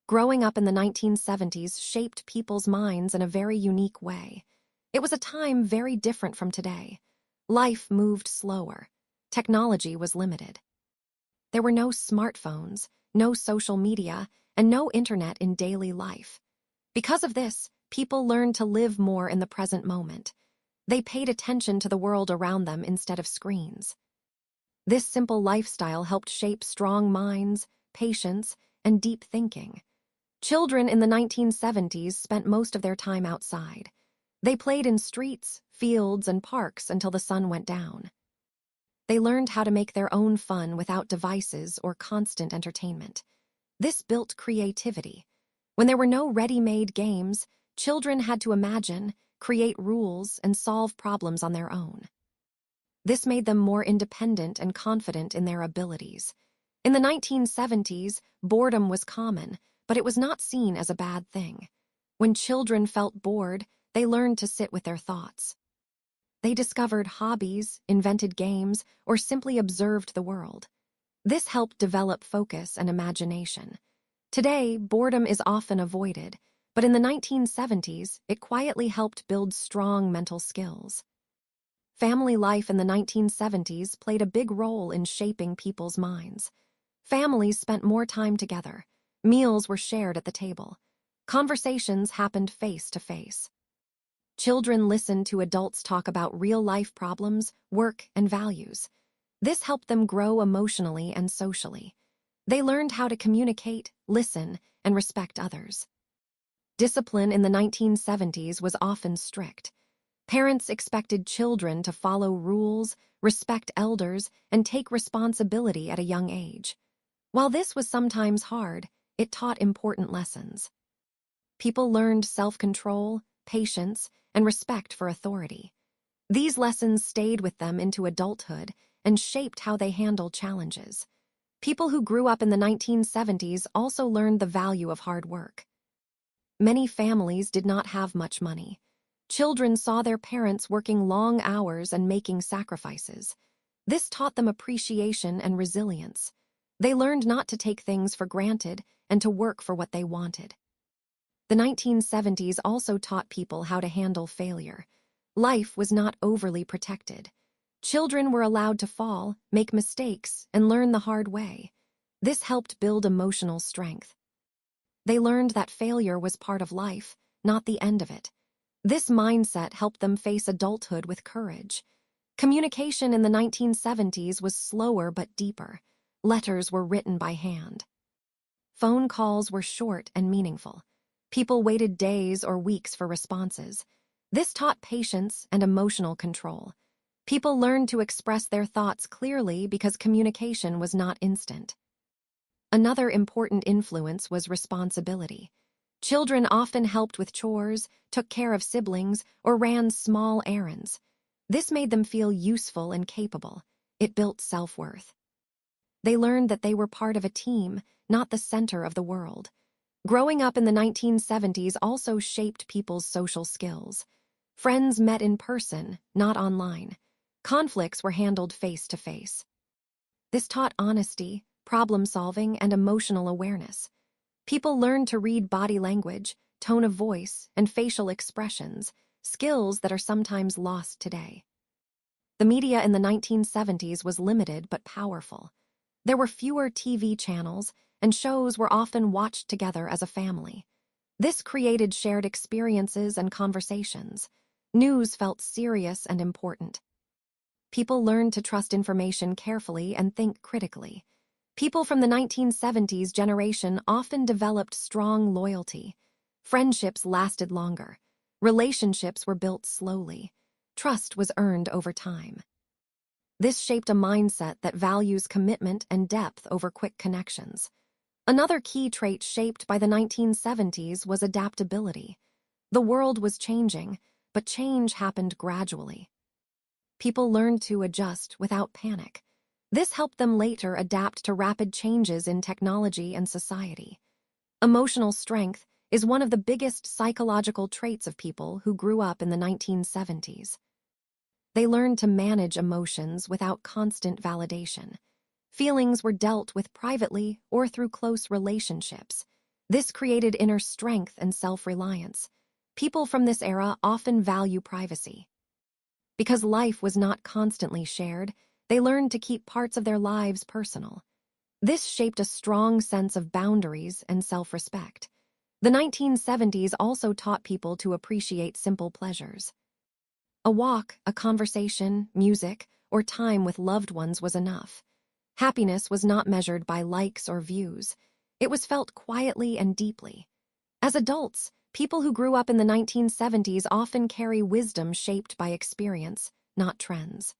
Growing up in the 1970s shaped people's minds in a very unique way. It was a time very different from today. Life moved slower. Technology was limited. There were no smartphones, no social media, and no internet in daily life. Because of this, people learned to live more in the present moment. They paid attention to the world around them instead of screens. This simple lifestyle helped shape strong minds, patience, and deep thinking. Children in the 1970s spent most of their time outside. They played in streets, fields, and parks until the sun went down. They learned how to make their own fun without devices or constant entertainment. This built creativity. When there were no ready-made games, children had to imagine, create rules, and solve problems on their own. This made them more independent and confident in their abilities. In the 1970s, boredom was common, but it was not seen as a bad thing. When children felt bored, they learned to sit with their thoughts. They discovered hobbies, invented games, or simply observed the world. This helped develop focus and imagination. Today, boredom is often avoided, but in the 1970s, it quietly helped build strong mental skills. Family life in the 1970s played a big role in shaping people's minds. Families spent more time together. Meals were shared at the table. Conversations happened face to face. Children listened to adults talk about real-life problems, work, and values. This helped them grow emotionally and socially. They learned how to communicate, listen, and respect others. Discipline in the 1970s was often strict. Parents expected children to follow rules, respect elders, and take responsibility at a young age. While this was sometimes hard, it taught important lessons. People learned self-control, patience, and respect for authority. These lessons stayed with them into adulthood and shaped how they handled challenges. People who grew up in the 1970s also learned the value of hard work. Many families did not have much money. Children saw their parents working long hours and making sacrifices. This taught them appreciation and resilience. They learned not to take things for granted and to work for what they wanted. The 1970s also taught people how to handle failure. Life was not overly protected. Children were allowed to fall, make mistakes, and learn the hard way. This helped build emotional strength. They learned that failure was part of life, not the end of it. This mindset helped them face adulthood with courage. Communication in the 1970s was slower but deeper. Letters were written by hand. Phone calls were short and meaningful. People waited days or weeks for responses. This taught patience and emotional control. People learned to express their thoughts clearly because communication was not instant. Another important influence was responsibility. Children often helped with chores, took care of siblings, or ran small errands. This made them feel useful and capable. It built self-worth. They learned that they were part of a team, not the center of the world. Growing up in the 1970s also shaped people's social skills. Friends met in person, not online. Conflicts were handled face-to-face. This taught honesty, problem-solving, and emotional awareness. People learned to read body language, tone of voice, and facial expressions, skills that are sometimes lost today. The media in the 1970s was limited but powerful. There were fewer TV channels, and shows were often watched together as a family. This created shared experiences and conversations. News felt serious and important. People learned to trust information carefully and think critically. People from the 1970s generation often developed strong loyalty. Friendships lasted longer. Relationships were built slowly. Trust was earned over time. This shaped a mindset that values commitment and depth over quick connections. Another key trait shaped by the 1970s was adaptability. The world was changing, but change happened gradually. People learned to adjust without panic. This helped them later adapt to rapid changes in technology and society. Emotional strength is one of the biggest psychological traits of people who grew up in the 1970s. They learned to manage emotions without constant validation. Feelings were dealt with privately or through close relationships. This created inner strength and self-reliance. People from this era often value privacy. Because life was not constantly shared, they learned to keep parts of their lives personal. This shaped a strong sense of boundaries and self-respect. The 1970s also taught people to appreciate simple pleasures. A walk, a conversation, music, or time with loved ones was enough. Happiness was not measured by likes or views. It was felt quietly and deeply. As adults, people who grew up in the 1970s often carry wisdom shaped by experience, not trends.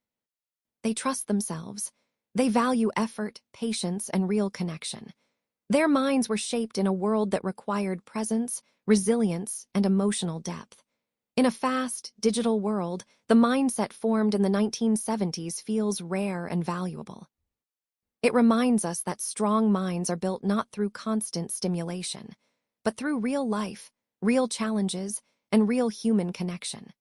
They trust themselves. They value effort, patience, and real connection. Their minds were shaped in a world that required presence, resilience, and emotional depth. In a fast, digital world, the mindset formed in the 1970s feels rare and valuable. It reminds us that strong minds are built not through constant stimulation, but through real life, real challenges, and real human connection.